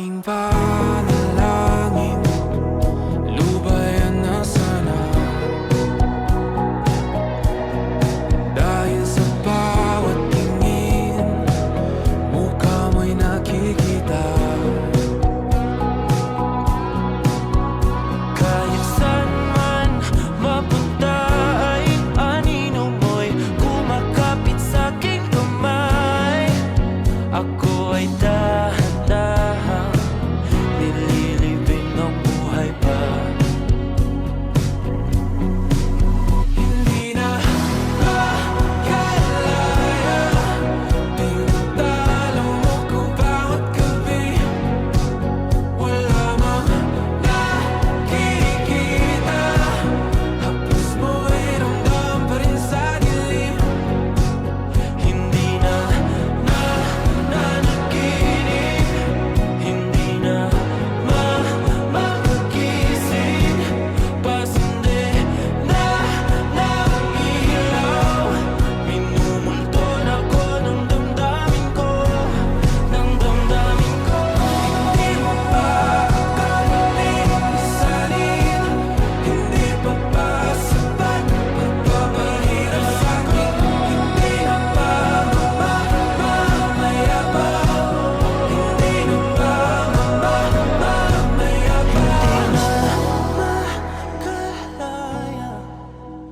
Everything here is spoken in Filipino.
tanging panalangin, lubayan na sana. Dahil sa bawat tingin, mukha mo'y nakikita. Kahit saan man mapunta ay anino mo'y kumakapit sa'king kamay. Ako